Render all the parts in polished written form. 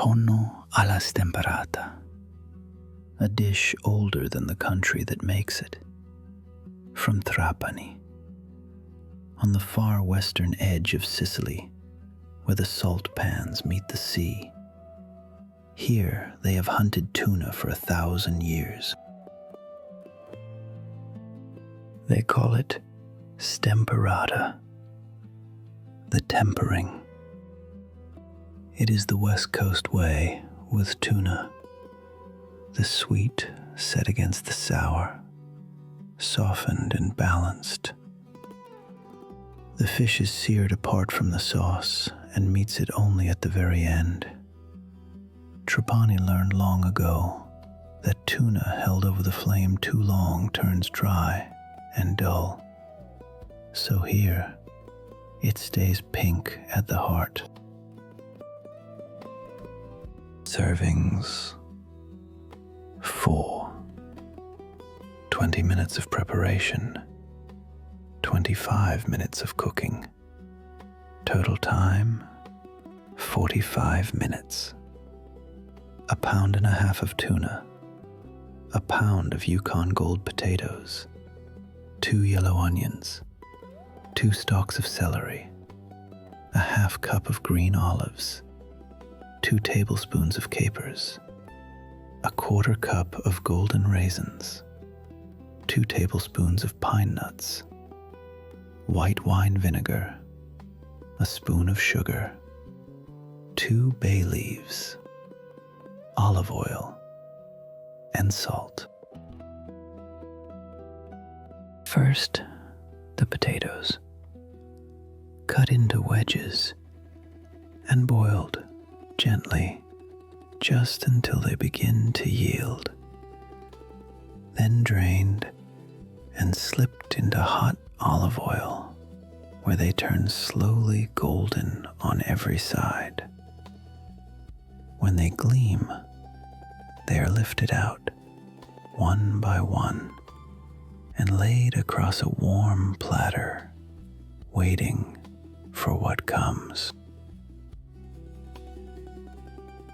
Tonno alla Stemperata, a dish older than the country that makes it, from Trapani, on the far western edge of Sicily, where the salt pans meet the sea. Here they have hunted tuna for 1,000 years. They call it stem-peh-RAH-tah, the tempering. It is the West Coast way with tuna, the sweet set against the sour, softened and balanced. The fish is seared apart from the sauce and meets it only at the very end. Trapani learned long ago that tuna held over the flame too long turns dry and dull. So here, it stays pink at the heart. Servings 4. 20 minutes of preparation, 25 minutes of cooking. Total time 45 minutes. 1.5 pounds of tuna, 1 pound of Yukon Gold potatoes, 2 yellow onions, 2 stalks of celery, a 1/2 cup of green olives, 2 tablespoons of capers, 1/4 cup of golden raisins, 2 tablespoons of pine nuts, white wine vinegar, a spoon of sugar, 2 bay leaves, olive oil, and salt. First, the potatoes, cut into wedges and boiled gently just until they begin to yield, then drained and slipped into hot olive oil where they turn slowly golden on every side. When they gleam, they are lifted out one by one and laid across a warm platter, waiting for what comes.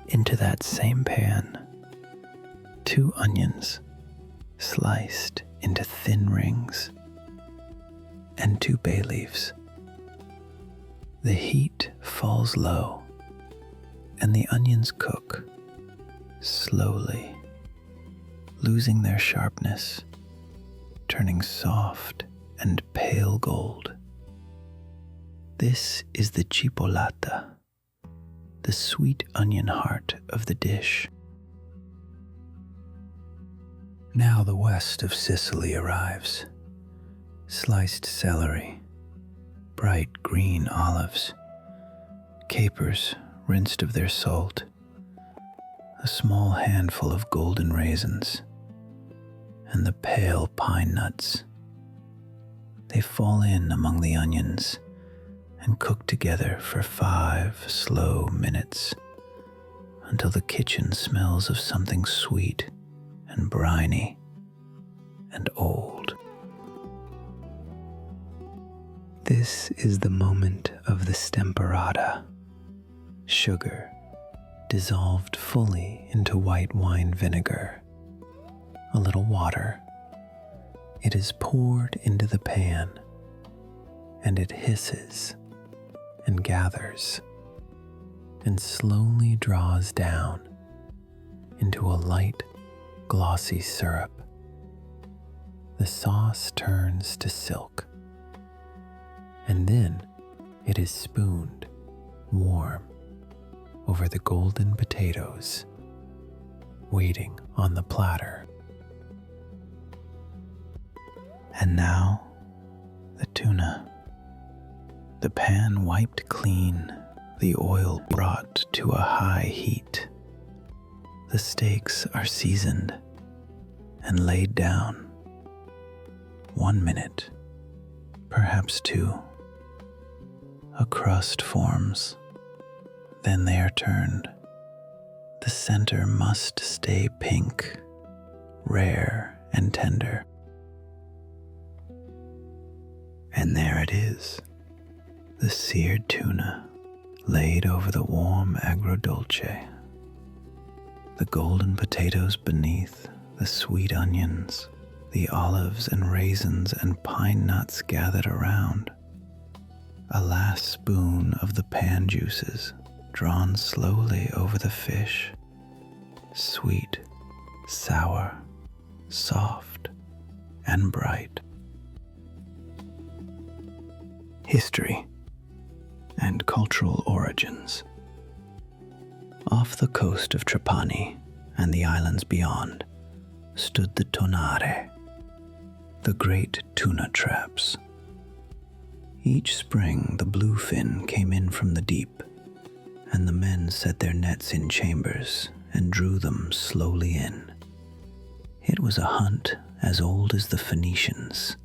Into that same pan, 2 onions sliced into thin rings and 2 bay leaves. The heat falls low and the onions cook slowly, losing their sharpness, turning soft and pale gold. This is the chipolata, the sweet onion heart of the dish. Now the west of Sicily arrives. Sliced celery, bright green olives, capers rinsed of their salt, a small handful of golden raisins, and the pale pine nuts. They fall in among the onions and cook together for 5 slow minutes until the kitchen smells of something sweet and briny and old. This is the moment of the stem-peh-RAH-tah, sugar dissolved fully into white wine vinegar, a little water. It is poured into the pan, and it hisses and gathers and slowly draws down into a light, glossy syrup. The sauce turns to silk, and then it is spooned warm over the golden potatoes, waiting on the platter. And now, the tuna. The pan wiped clean, the oil brought to a high heat. The steaks are seasoned and laid down. 1 minute, perhaps 2. A crust forms. Then they are turned. The center must stay pink, rare and tender. And there it is, the seared tuna laid over the warm agrodolce, the golden potatoes beneath, the sweet onions, the olives and raisins and pine nuts gathered around. A last spoon of the pan juices drawn slowly over the fish, sweet, sour, soft, and bright. History and cultural origins. Off the coast of Trapani and the islands beyond stood the tonare, the great tuna traps. Each spring the bluefin came in from the deep, and the men set their nets in chambers and drew them slowly in. It was a hunt as old as the Phoenicians,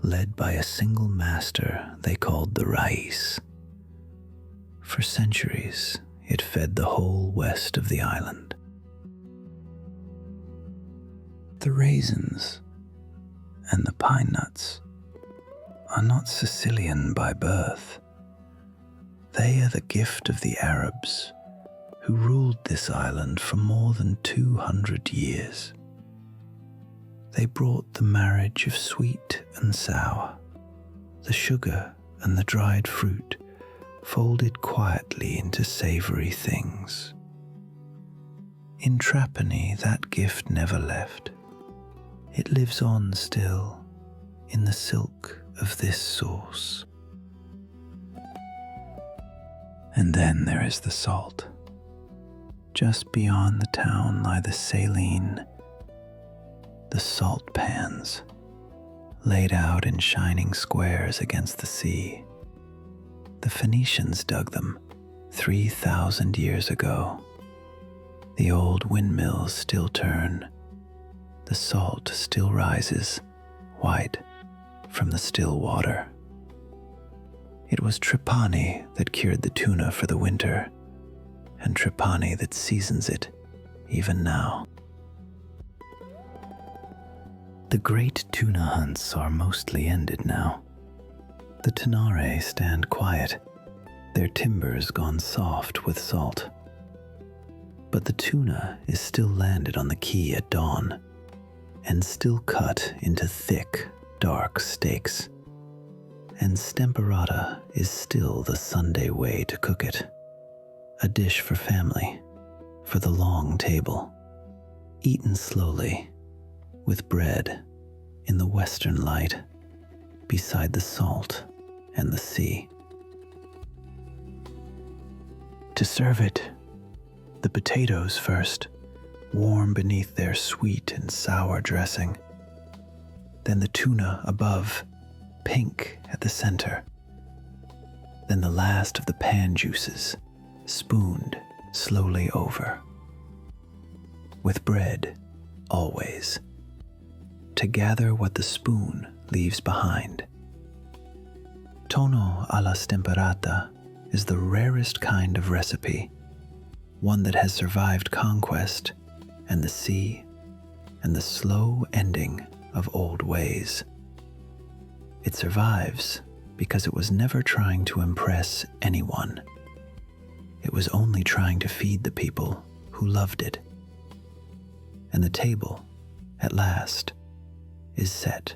led by a single master they called the rais. For centuries, it fed the whole west of the island. The raisins and the pine nuts are not Sicilian by birth. They are the gift of the Arabs who ruled this island for more than 200 years. They brought the marriage of sweet and sour, the sugar and the dried fruit folded quietly into savory things. In Trapani, that gift never left. It lives on still in the silk of this sauce. And then there is the salt. Just beyond the town lie the saline, the salt pans, laid out in shining squares against the sea. The Phoenicians dug them 3,000 years ago. The old windmills still turn. The salt still rises, white, from the still water. It was Trapani that cured the tuna for the winter, and Trapani that seasons it even now. The great tuna hunts are mostly ended now. The tonare stand quiet, their timbers gone soft with salt. But the tuna is still landed on the quay at dawn, and still cut into thick, dark steaks. And stem-peh-RAH-tah is still the Sunday way to cook it. A dish for family, for the long table, eaten slowly, with bread, in the western light, beside the salt and the sea. To serve it, the potatoes first, warm beneath their sweet and sour dressing. Then the tuna above, pink at the center. Then the last of the pan juices, spooned slowly over. With bread, always, to gather what the spoon leaves behind. Tonno alla Stemperata is the rarest kind of recipe, one that has survived conquest and the sea and the slow ending of old ways. It survives because it was never trying to impress anyone. It was only trying to feed the people who loved it. And the table, at last, is set.